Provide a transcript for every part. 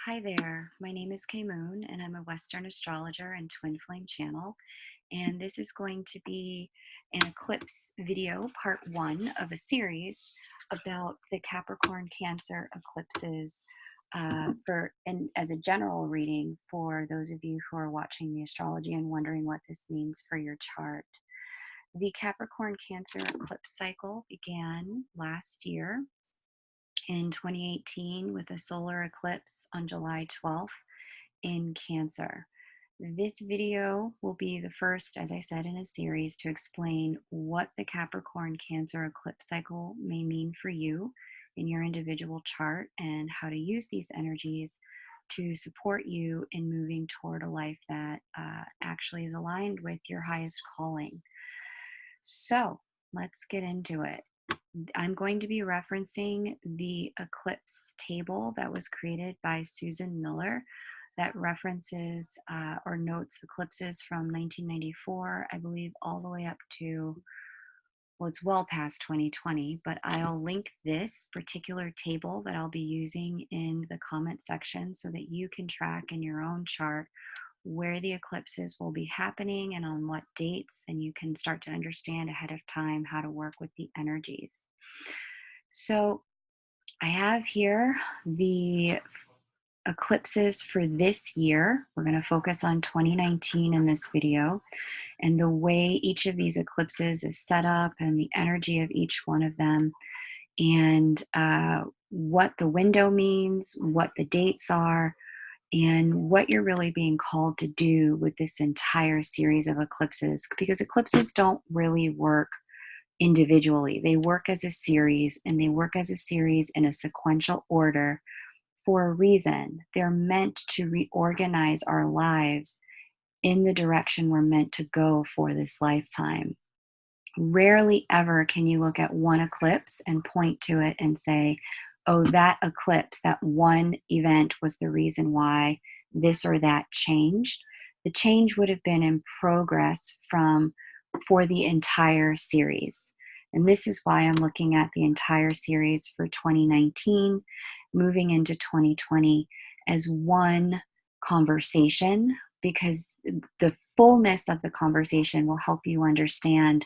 Hi there, my name is Kay Moon, and I'm a Western astrologer and twin flame channel. And this is going to be an eclipse video, part one of a series about the Capricorn Cancer eclipses and as a general reading for those of you who are watching the astrology and wondering what this means for your chart. The Capricorn Cancer eclipse cycle began last year in 2018 with a solar eclipse on July 12th in Cancer. This video will be the first, as I said, in a series to explain what the Capricorn Cancer eclipse cycle may mean for you in your individual chart and how to use these energies to support you in moving toward a life that actually is aligned with your highest calling. So let's get into it. I'm going to be referencing the eclipse table that was created by Susan Miller that references or notes eclipses from 1994, I believe, all the way up to, well, it's well past 2020, but I'll link this particular table that I'll be using in the comment section so that you can track in your own chart where the eclipses will be happening and on what dates, and you can start to understand ahead of time how to work with the energies. So I have here the eclipses for this year. We're going to focus on 2019 in this video and the way each of these eclipses is set up and the energy of each one of them, and what the window means, what the dates are, and what you're really being called to do with this entire series of eclipses, because eclipses don't really work individually. They work as a series, and they work as a series in a sequential order for a reason. They're meant to reorganize our lives in the direction we're meant to go for this lifetime. Rarely ever can you look at one eclipse and point to it and say, oh, that eclipse, that one event was the reason why this or that changed. The change would have been in progress for the entire series. And this is why I'm looking at the entire series for 2019, moving into 2020 as one conversation, because the fullness of the conversation will help you understand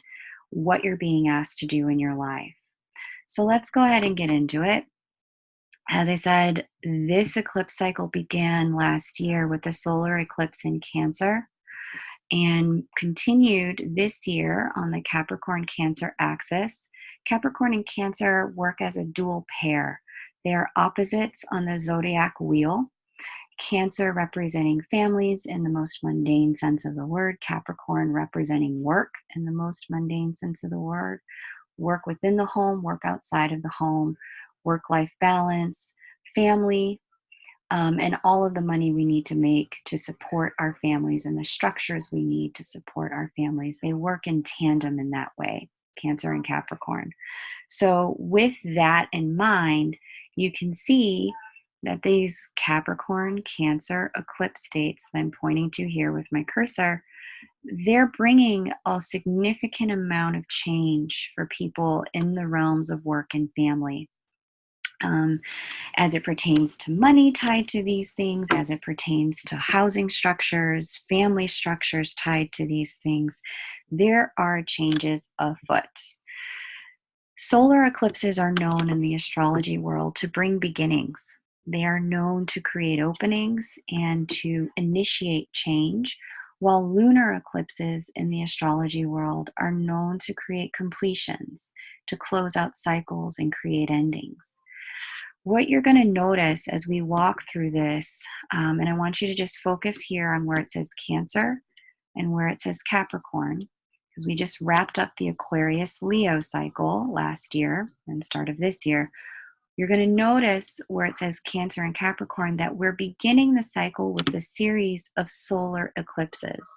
what you're being asked to do in your life. So let's go ahead and get into it. As I said, this eclipse cycle began last year with the solar eclipse in Cancer and continued this year on the Capricorn Cancer axis. Capricorn and Cancer work as a dual pair. They are opposites on the zodiac wheel. Cancer representing families in the most mundane sense of the word, Capricorn representing work in the most mundane sense of the word, work within the home, work outside of the home, work-life balance, family, and all of the money we need to make to support our families and the structures we need to support our families. They work in tandem in that way, Cancer and Capricorn. So with that in mind, you can see that these Capricorn Cancer eclipse states that I'm pointing to here with my cursor, they're bringing a significant amount of change for people in the realms of work and family. As it pertains to money tied to these things, as it pertains to housing structures, family structures tied to these things, there are changes afoot. Solar eclipses are known in the astrology world to bring beginnings. They are known to create openings and to initiate change, while lunar eclipses in the astrology world are known to create completions, to close out cycles and create endings. What you're going to notice as we walk through this, and I want you to just focus here on where it says Cancer and where it says Capricorn, because we just wrapped up the Aquarius-Leo cycle last year and start of this year. You're going to notice where it says Cancer and Capricorn that we're beginning the cycle with a series of solar eclipses.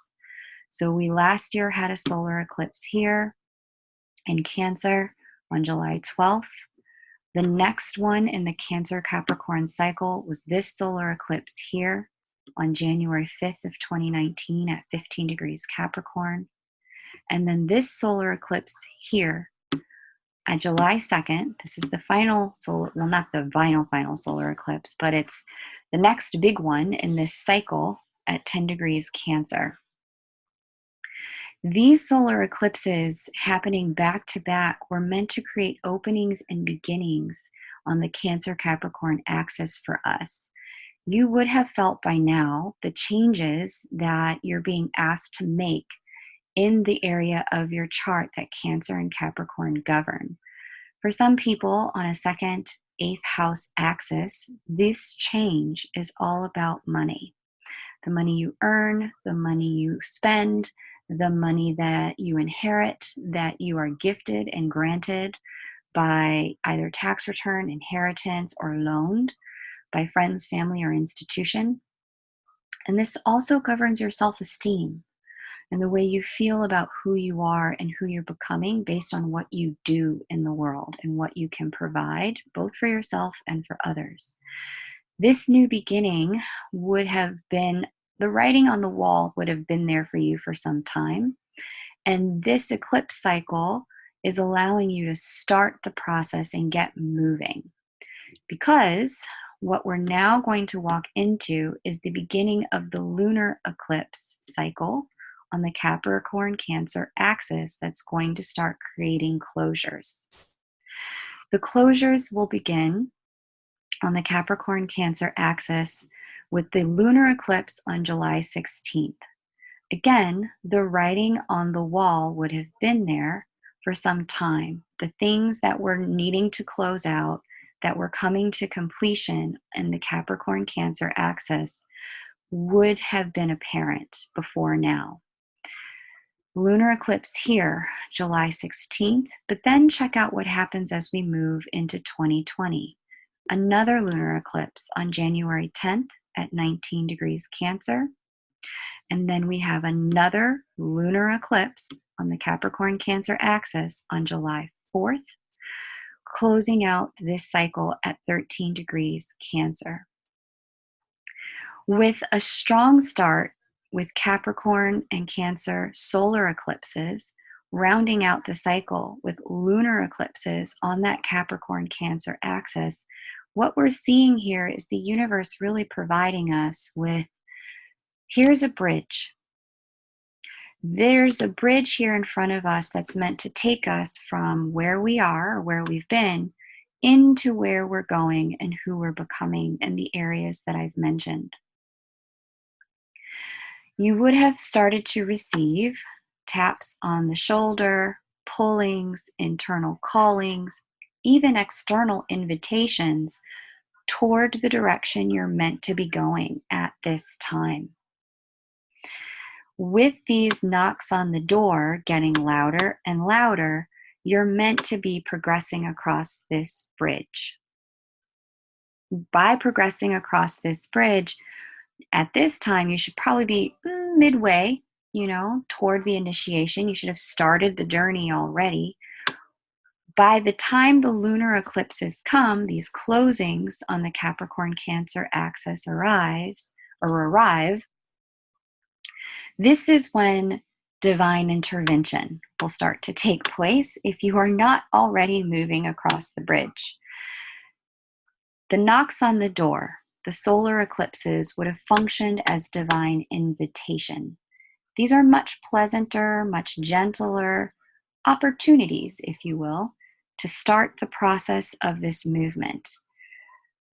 So we last year had a solar eclipse here in Cancer on July 12th. The next one in the Cancer Capricorn cycle was this solar eclipse here on January 5th of 2019 at 15 degrees Capricorn. And then this solar eclipse here at July 2nd, this is the final solar, well, not the final solar eclipse, but it's the next big one in this cycle at 10 degrees Cancer. These solar eclipses happening back to back were meant to create openings and beginnings on the Cancer Capricorn axis for us. You would have felt by now the changes that you're being asked to make in the area of your chart that Cancer and Capricorn govern. For some people on a second, eighth house axis, this change is all about money. The money you earn, the money you spend, the money that you inherit, that you are gifted and granted by either tax return, inheritance, or loaned by friends, family, or institution. And this also governs your self-esteem and the way you feel about who you are and who you're becoming based on what you do in the world and what you can provide, both for yourself and for others. This new beginning would have been, the writing on the wall would have been there for you for some time. And this eclipse cycle is allowing you to start the process and get moving. Because what we're now going to walk into is the beginning of the lunar eclipse cycle on the Capricorn Cancer axis that's going to start creating closures. The closures will begin on the Capricorn Cancer axis with the lunar eclipse on July 16th. Again, the writing on the wall would have been there for some time. The things that were needing to close out, that were coming to completion in the Capricorn Cancer axis, would have been apparent before now. Lunar eclipse here, July 16th, but then check out what happens as we move into 2020. Another lunar eclipse on January 10th at 19 degrees Cancer. And then we have another lunar eclipse on the Capricorn Cancer axis on July 4th, closing out this cycle at 13 degrees Cancer. With a strong start with Capricorn and Cancer solar eclipses, rounding out the cycle with lunar eclipses on that Capricorn Cancer axis, what we're seeing here is the universe really providing us with, here's a bridge. There's a bridge here in front of us that's meant to take us from where we are, or where we've been, into where we're going and who we're becoming in the areas that I've mentioned. You would have started to receive taps on the shoulder, pullings, internal callings, even external invitations toward the direction you're meant to be going at this time. With these knocks on the door getting louder and louder, you're meant to be progressing across this bridge. By progressing across this bridge, at this time, you should probably be midway, toward the initiation. You should have started the journey already. By the time the lunar eclipses come, these closings on the Capricorn Cancer axis arrive, this is when divine intervention will start to take place if you are not already moving across the bridge. The knocks on the door, the solar eclipses, would have functioned as divine invitation. These are much pleasanter, much gentler opportunities, if you will, to start the process of this movement.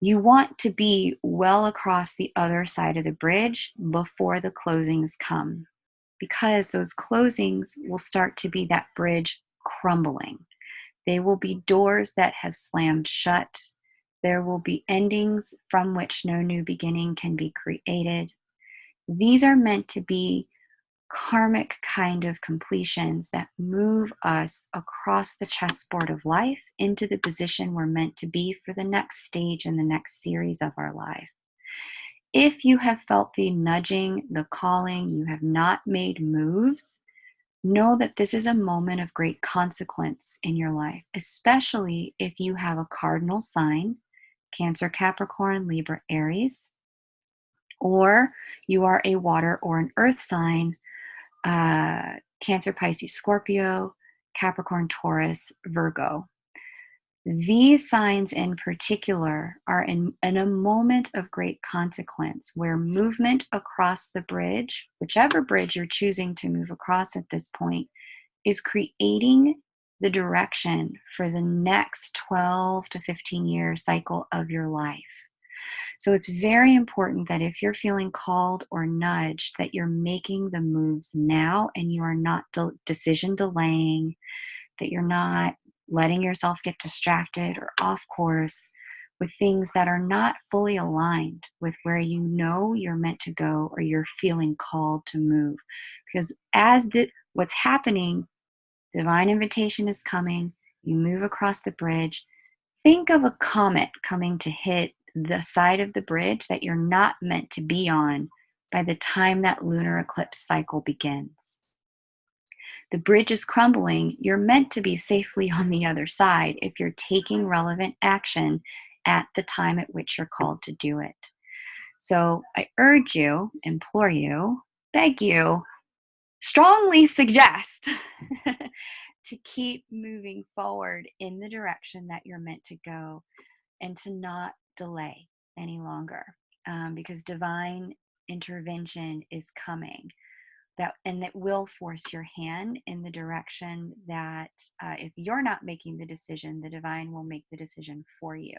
You want to be well across the other side of the bridge before the closings come, because those closings will start to be that bridge crumbling. They will be doors that have slammed shut. There will be endings from which no new beginning can be created. These are meant to be karmic kind of completions that move us across the chessboard of life into the position we're meant to be for the next stage in the next series of our life. If you have felt the nudging, the calling, you have not made moves, know that this is a moment of great consequence in your life, especially if you have a cardinal sign, Cancer, Capricorn, Libra, Aries, or you are a water or an earth sign, Cancer, Pisces, Scorpio, Capricorn, Taurus, Virgo. These signs in particular are in a moment of great consequence where movement across the bridge, whichever bridge you're choosing to move across at this point, is creating the direction for the next 12 to 15 year cycle of your life. So it's very important that if you're feeling called or nudged, that you're making the moves now and you are not decision delaying, that you're not letting yourself get distracted or off course with things that are not fully aligned with where you know you're meant to go or you're feeling called to move. Because what's happening, divine invitation is coming, you move across the bridge. Think of a comet coming to hit the side of the bridge that you're not meant to be on by the time that lunar eclipse cycle begins. The bridge is crumbling. You're meant to be safely on the other side if you're taking relevant action at the time at which you're called to do it. So I urge you, implore you, beg you, strongly suggest to keep moving forward in the direction that you're meant to go and to not delay any longer, because divine intervention is coming and that will force your hand in the direction that if you're not making the decision, the divine will make the decision for you,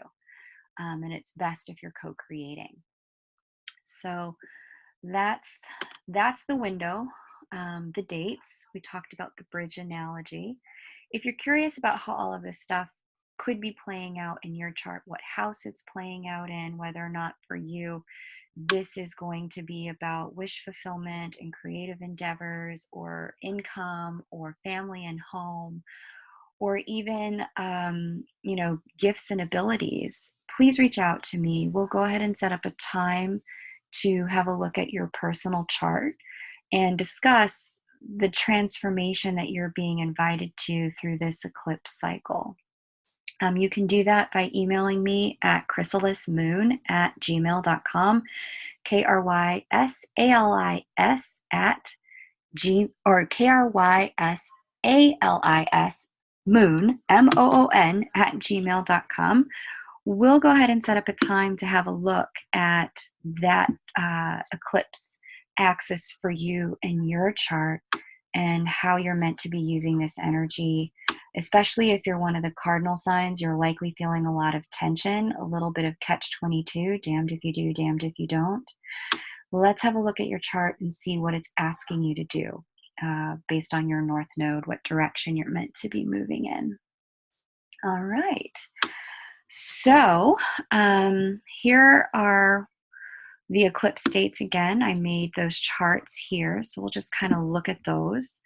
and it's best if you're co-creating. So that's the window, the dates. We talked about the bridge analogy. If you're curious about how all of this stuff could be playing out in your chart, what house it's playing out in, whether or not for you this is going to be about wish fulfillment and creative endeavors or income or family and home, or even gifts and abilities, please reach out to me. We'll go ahead and set up a time to have a look at your personal chart and discuss the transformation that you're being invited to through this eclipse cycle. You can do that by emailing me at chrysalismoon@gmail.com, KRYSALIS at G or KRYSALIS moon, MOON @gmail.com. We'll go ahead and set up a time to have a look at that eclipse axis for you in your chart and how you're meant to be using this energy. Especially if you're one of the cardinal signs, you're likely feeling a lot of tension, a little bit of catch-22, damned if you do, damned if you don't. Let's have a look at your chart and see what it's asking you to do based on your North Node, what direction you're meant to be moving in. All right. So here are the eclipse dates again. I made those charts here, so we'll just kind of look at those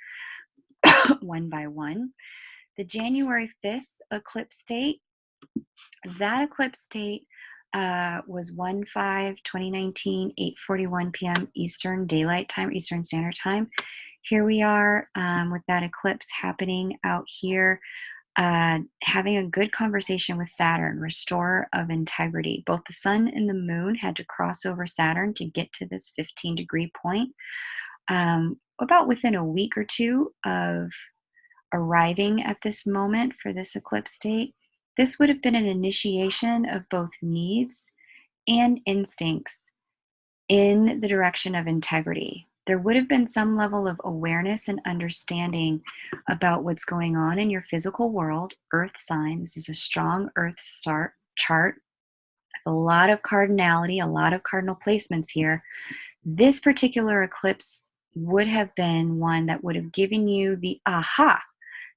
one by one. The January 5th eclipse date, that eclipse date was 1/5/2019, 8:41 p.m. Eastern Daylight Time, Eastern Standard Time. Here we are with that eclipse happening out here, having a good conversation with Saturn, restorer of integrity. Both the sun and the moon had to cross over Saturn to get to this 15-degree point. About within a week or two of arriving at this moment for this eclipse date, this would have been an initiation of both needs and instincts in the direction of integrity. There would have been some level of awareness and understanding about what's going on in your physical world, earth sign. This is a strong earth chart. A lot of cardinality, a lot of cardinal placements here. This particular eclipse would have been one that would have given you the aha.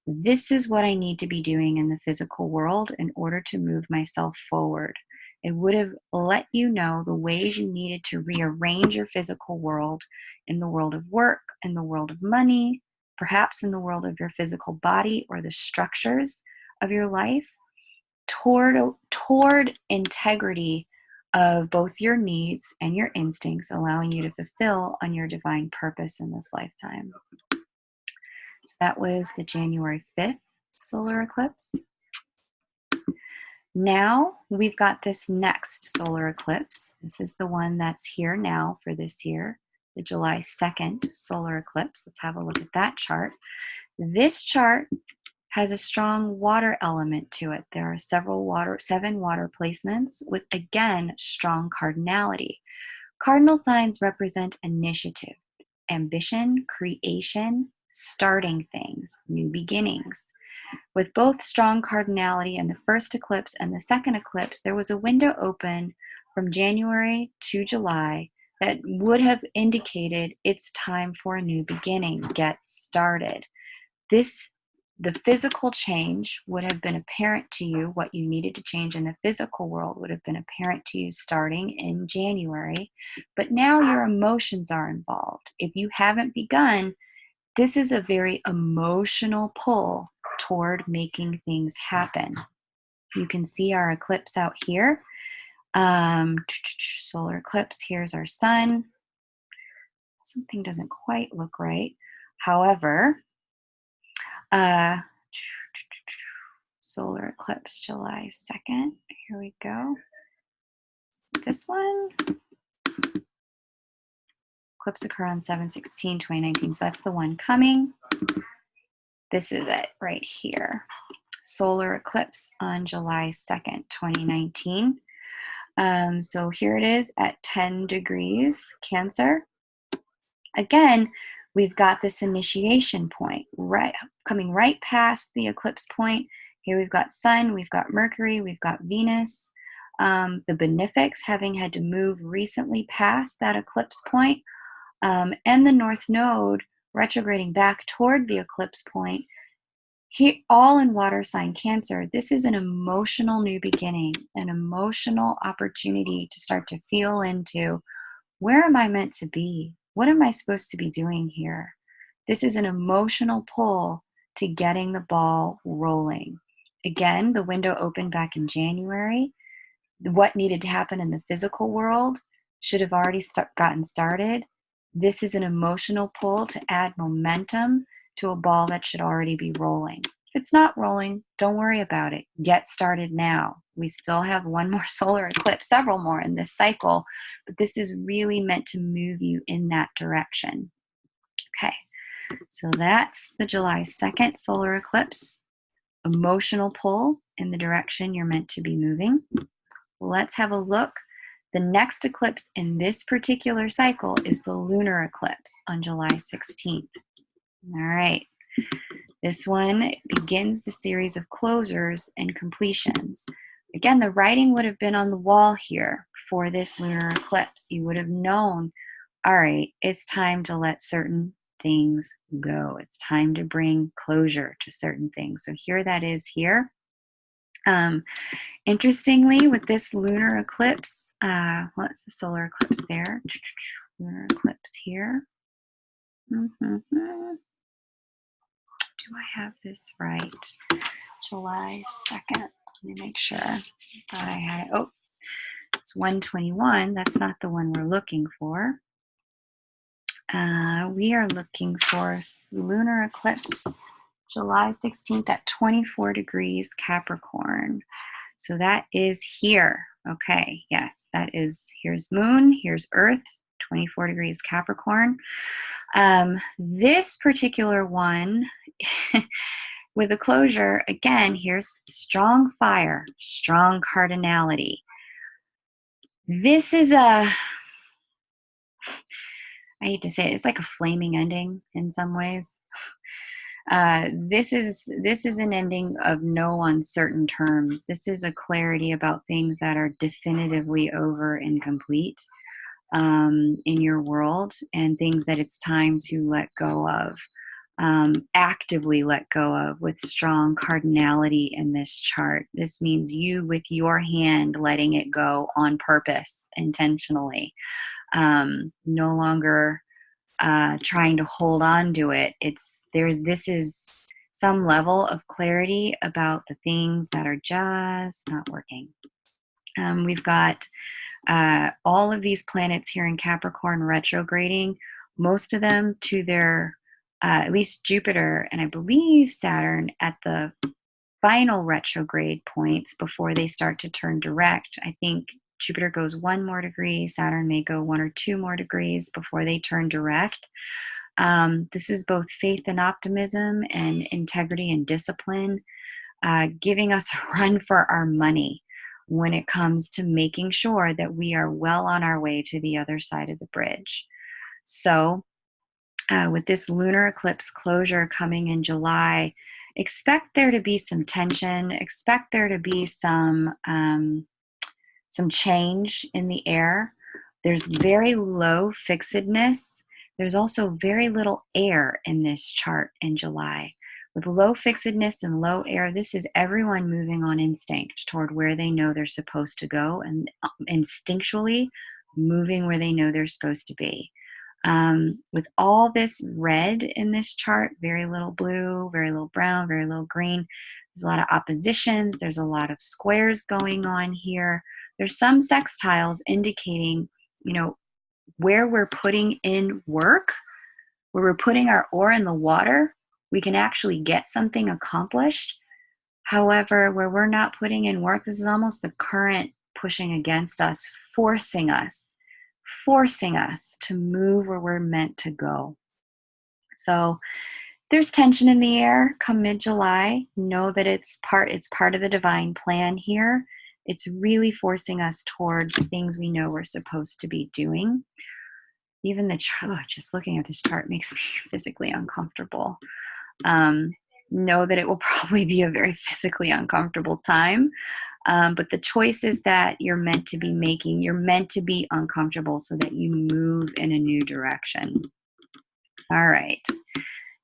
This is what I need to be doing in the physical world in order to move myself forward. It would have let you know the ways you needed to rearrange your physical world in the world of work, in the world of money, perhaps in the world of your physical body or the structures of your life toward integrity of both your needs and your instincts, allowing you to fulfill on your divine purpose in this lifetime. So that was the January 5th solar eclipse. Now we've got this next solar eclipse. This is the one that's here now for this year, the July 2nd solar eclipse. Let's have a look at that chart. This chart has a strong water element to it. There are seven water placements with, again, strong cardinality. Cardinal signs represent initiative, ambition, creation, starting things, new beginnings. With both strong cardinality in the first eclipse and the second eclipse, there was a window open from January to July that would have indicated it's time for a new beginning, get started. The physical change would have been apparent to you. What you needed to change in the physical world would have been apparent to you starting in January. But now your emotions are involved. If you haven't begun, this is a very emotional pull toward making things happen. You can see our eclipse out here. Solar eclipse, here's our sun. Something doesn't quite look right. However, solar eclipse July 2nd. Here we go. This one. Eclipse occur on 7/16/2019. So that's the one coming. This is it right here. Solar eclipse on July 2nd, 2019. So here it is at 10 degrees Cancer. Again, we've got this initiation point, right, coming right past the eclipse point. Here we've got Sun, we've got Mercury, we've got Venus. The benefics having had to move recently past that eclipse point, and the North Node retrograding back toward the eclipse point. Here, all in water sign Cancer, this is an emotional new beginning, an emotional opportunity to start to feel into, where am I meant to be? What am I supposed to be doing here? This is an emotional pull to getting the ball rolling. Again, the window opened back in January. What needed to happen in the physical world should have already gotten started. This is an emotional pull to add momentum to a ball that should already be rolling. If it's not rolling, don't worry about it. Get started now. We still have one more solar eclipse, several more in this cycle, but this is really meant to move you in that direction. Okay, so that's the July 2nd solar eclipse. Emotional pull in the direction you're meant to be moving. Let's have a look. The next eclipse in this particular cycle is the lunar eclipse on July 16th. All right. This one begins the series of closures and completions. Again, the writing would have been on the wall here for this lunar eclipse. You would have known, all right, it's time to let certain things go. It's time to bring closure to certain things. So here that is here. Interestingly, with this lunar eclipse, well, it's the solar eclipse there. Lunar eclipse here. Do I have this right? July 2nd. Let me make sure. I thought I had it. Oh, it's 121. That's not the one we're looking for. We are looking for lunar eclipse July 16th at 24 degrees Capricorn. So that is here. Okay, yes, that is, here's moon, here's earth, 24 degrees Capricorn. This particular one, with a closure, again, here's strong fire, strong cardinality. This is I hate to say it, it's like a flaming ending in some ways. This is an ending of no uncertain terms. This is a clarity about things that are definitively over and complete in your world, and things that it's time to let go of, actively let go of, with strong cardinality in this chart. This means you, with your hand, letting it go on purpose, intentionally. No longer trying to hold on to it. This is some level of clarity about the things that are just not working. We've got all of these planets here in Capricorn retrograding, most of them to their, at least Jupiter and I believe Saturn, at the final retrograde points before they start to turn direct. I think Jupiter goes 1 more degree, Saturn may go 1 or 2 more degrees before they turn direct. This is both faith and optimism and integrity and discipline, giving us a run for our money when it comes to making sure that we are well on our way to the other side of the bridge. So, with this lunar eclipse closure coming in July, expect there to be some tension, expect there to be some change in the air. There's very low fixedness. There's also very little air in this chart in July. With low fixedness and low air, this is everyone moving on instinct toward where they know they're supposed to go and instinctually moving where they know they're supposed to be. With all this red in this chart, very little blue, very little brown, very little green, there's a lot of oppositions, there's a lot of squares going on here. There's some sextiles indicating, where we're putting in work, where we're putting our oar in the water, we can actually get something accomplished. However, where we're not putting in work, this is almost the current pushing against us, forcing us to move where we're meant to go. So there's tension in the air come mid-July. Know that it's part of the divine plan here. It's really forcing us toward the things we know we're supposed to be doing. Even just looking at this chart makes me physically uncomfortable. Know that it will probably be a very physically uncomfortable time. But the choices that you're meant to be making, you're meant to be uncomfortable so that you move in a new direction. All right.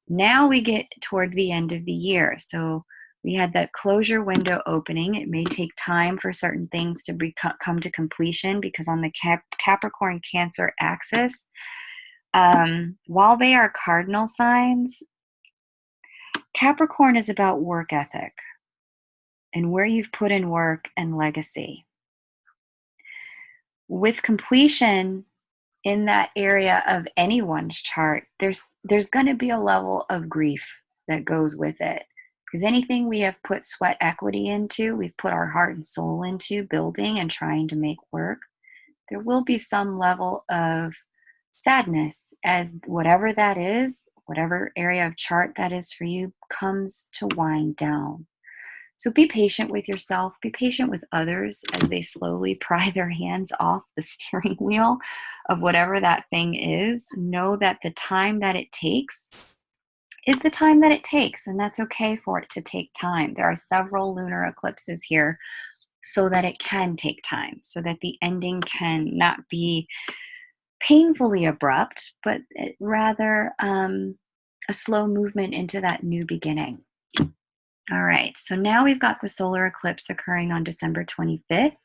Now we get toward the end of the year. So we had that closure window opening. It may take time for certain things to come to completion because on the Capricorn Cancer axis, while they are cardinal signs, Capricorn is about work ethic and where you've put in work and legacy. With completion in that area of anyone's chart, there's going to be a level of grief that goes with it. Because anything we have put sweat equity into, we've put our heart and soul into building and trying to make work, there will be some level of sadness as whatever that is, whatever area of chart that is for you, comes to wind down. So be patient with yourself, be patient with others as they slowly pry their hands off the steering wheel of whatever that thing is. Know that the time that it takes is the time that it takes, and that's okay for it to take time. There are several lunar eclipses here so that it can take time, so that the ending can not be painfully abrupt, but rather a slow movement into that new beginning. All right, so now we've got the solar eclipse occurring on December 25th,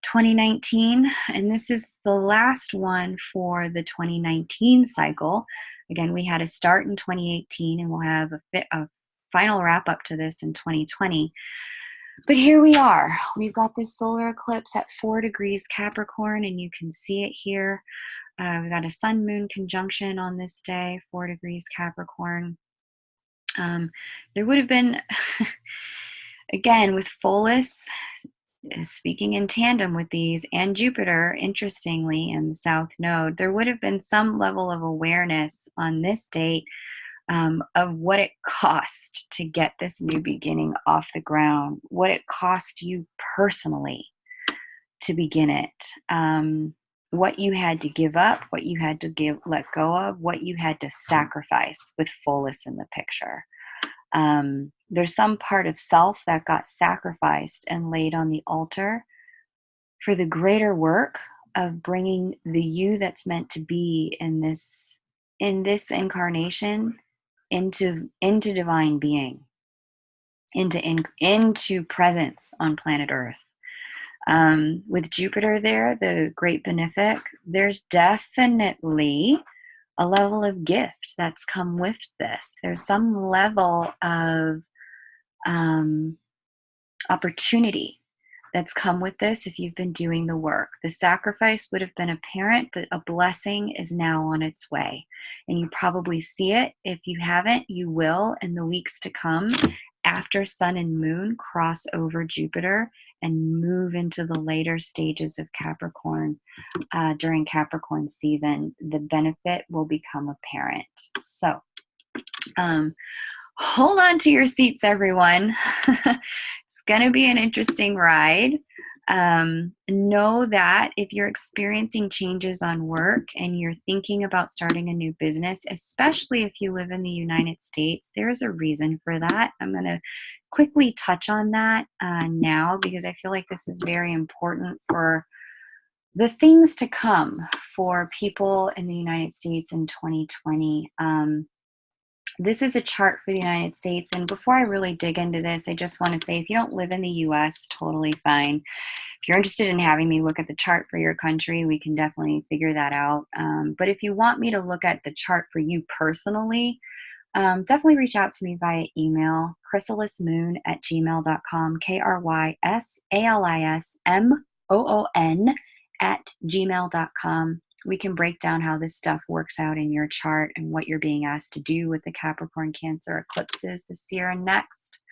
2019, and this is the last one for the 2019 cycle. Again, we had a start in 2018, and we'll have a final wrap up to this in 2020. But here we are. We've got this solar eclipse at 4 degrees Capricorn, and you can see it here. We've got a sun-moon conjunction on this day, 4 degrees Capricorn. There would have been, again, with Pholus speaking in tandem with these, and Jupiter, interestingly, in the South Node, there would have been some level of awareness on this date of what it cost to get this new beginning off the ground, what it cost you personally to begin it, what you had to give up, what you had to let go of, what you had to sacrifice with Pholus in the picture. There's some part of self that got sacrificed and laid on the altar for the greater work of bringing the you that's meant to be in this incarnation into divine being, into presence on planet Earth. With Jupiter there, the great benefic, there's definitely a level of gift that's come with this. There's some level of opportunity that's come with this if you've been doing the work. The sacrifice would have been apparent, but a blessing is now on its way. And you probably see it. If you haven't, you will in the weeks to come after Sun and Moon cross over Jupiter and move into the later stages of Capricorn during Capricorn season, the benefit will become apparent. So, hold on to your seats, everyone. It's going to be an interesting ride. Know that if you're experiencing changes on work and you're thinking about starting a new business, especially if you live in the United States, there's a reason for that. I'm going to quickly touch on that now because I feel like this is very important for the things to come for people in the United States in 2020. This is a chart for the United States. And before I really dig into this, I just want to say if you don't live in the US, totally fine. If you're interested in having me look at the chart for your country, we can definitely figure that out. But if you want me to look at the chart for you personally, definitely reach out to me via email, chrysalismoon@gmail.com, KRYSALISMOON@gmail.com. We can break down how this stuff works out in your chart and what you're being asked to do with the Capricorn Cancer eclipses this year and next.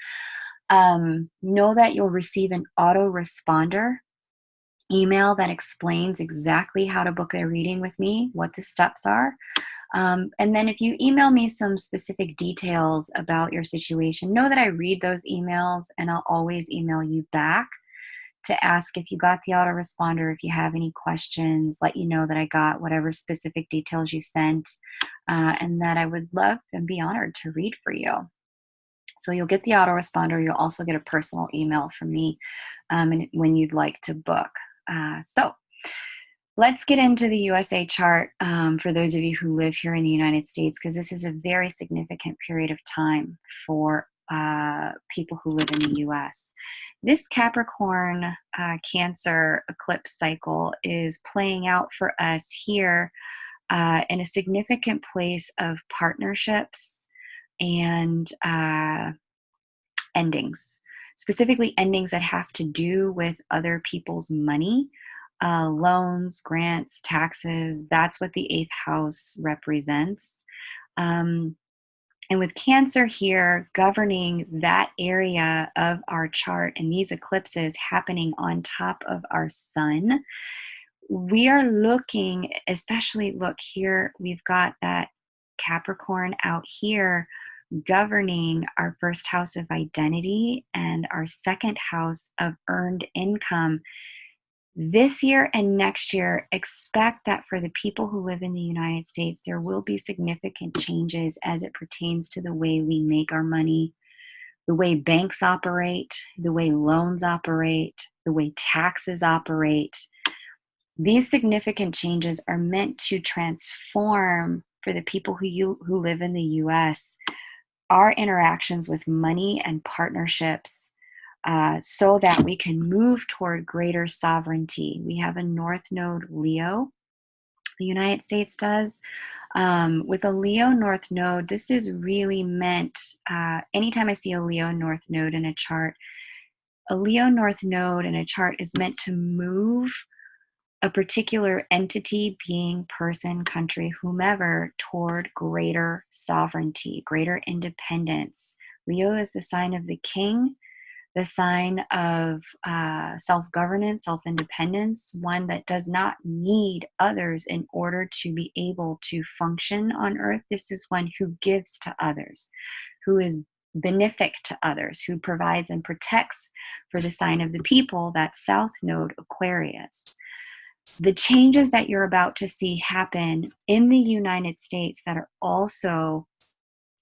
Know that you'll receive an autoresponder email that explains exactly how to book a reading with me, what the steps are. And then if you email me some specific details about your situation, know that I read those emails and I'll always email you back to ask if you got the autoresponder, if you have any questions, let you know that I got whatever specific details you sent, and that I would love and be honored to read for you. So you'll get the autoresponder. You'll also get a personal email from me when you'd like to book. So let's get into the USA chart for those of you who live here in the United States, because this is a very significant period of time for people who live in the US. This Capricorn Cancer eclipse cycle is playing out for us here in a significant place of partnerships and endings, specifically endings that have to do with other people's money, loans, grants, taxes. That's what the eighth house represents. And with Cancer here governing that area of our chart and these eclipses happening on top of our sun, we are looking, especially look here, we've got that Capricorn out here governing our first house of identity and our second house of earned income. This year and next year, expect that for the people who live in the United States, there will be significant changes as it pertains to the way we make our money, the way banks operate, the way loans operate, the way taxes operate. These significant changes are meant to transform, for the people who live in the US, our interactions with money and partnerships, so that we can move toward greater sovereignty. We have a North Node Leo, the United States does. With a Leo North Node, this is really meant, anytime I see a Leo North Node in a chart, a Leo North Node in a chart is meant to move a particular entity, being, person, country, whomever, toward greater sovereignty, greater independence. Leo is the sign of the king, the sign of self-governance, self-independence, one that does not need others in order to be able to function on earth. This is one who gives to others, who is benefic to others, who provides and protects for the sign of the people, that South Node, Aquarius. The changes that you're about to see happen in the United States that are also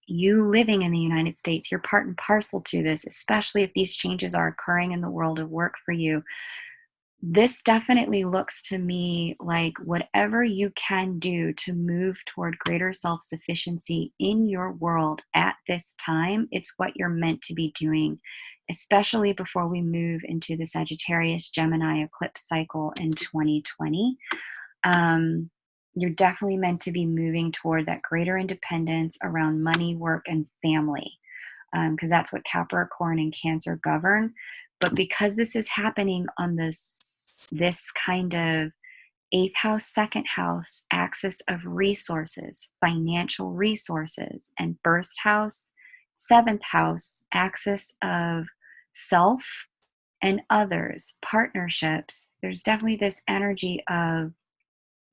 you living in the United States, you're part and parcel to this, especially if these changes are occurring in the world of work for you. This definitely looks to me like whatever you can do to move toward greater self-sufficiency in your world at this time, it's what you're meant to be doing, especially before we move into the Sagittarius Gemini eclipse cycle in 2020. You're definitely meant to be moving toward that greater independence around money, work, and family, because that's what Capricorn and Cancer govern. But because this is happening on this kind of eighth house, second house axis of resources, financial resources, and first house, 7th house, axis of self and others, partnerships. There's definitely this energy of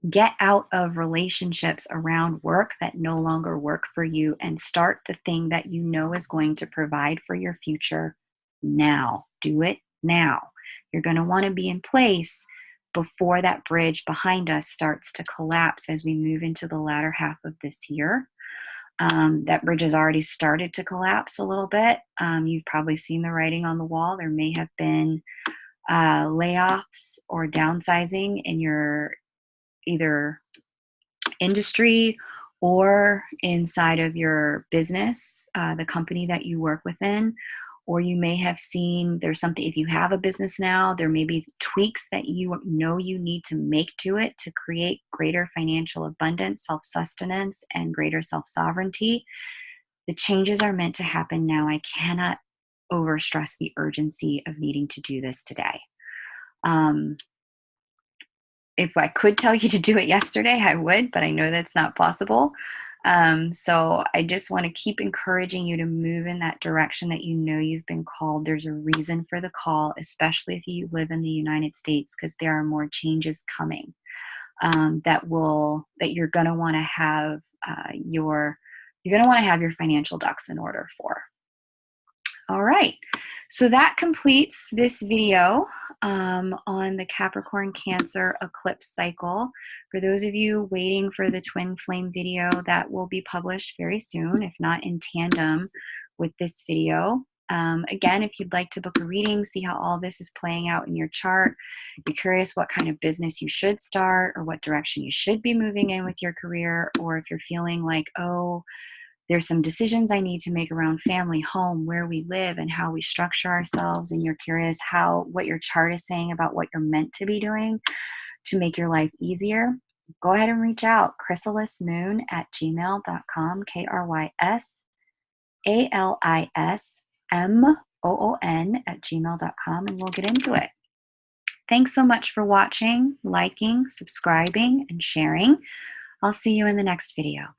get out of relationships around work that no longer work for you and start the thing that you know is going to provide for your future now. Do it now. You're going to want to be in place before that bridge behind us starts to collapse as we move into the latter half of this year. That bridge has already started to collapse a little bit. You've probably seen the writing on the wall. There may have been layoffs or downsizing in your either industry or inside of your business, the company that you work within. Or you may have seen there's something, if you have a business now, there may be tweaks that you know you need to make to it to create greater financial abundance, self sustenance, and greater self sovereignty. The changes are meant to happen now. I cannot overstress the urgency of needing to do this today. If I could tell you to do it yesterday, I would, but I know that's not possible. So I just want to keep encouraging you to move in that direction that you know you've been called. There's a reason for the call, especially if you live in the United States, because there are more changes coming that you're going to want to have your financial ducks in order for. All right, so that completes this video on the Capricorn Cancer eclipse cycle. For those of you waiting for the twin flame video, that will be published very soon, if not in tandem with this video. Again, if you'd like to book a reading, see how all this is playing out in your chart, you're curious what kind of business you should start or what direction you should be moving in with your career, or if you're feeling like, oh, there's some decisions I need to make around family, home, where we live, and how we structure ourselves, and you're curious what your chart is saying about what you're meant to be doing to make your life easier, go ahead and reach out. chrysalismoon@gmail.com, KRYSALISMOON@gmail.com, and we'll get into it. Thanks so much for watching, liking, subscribing, and sharing. I'll see you in the next video.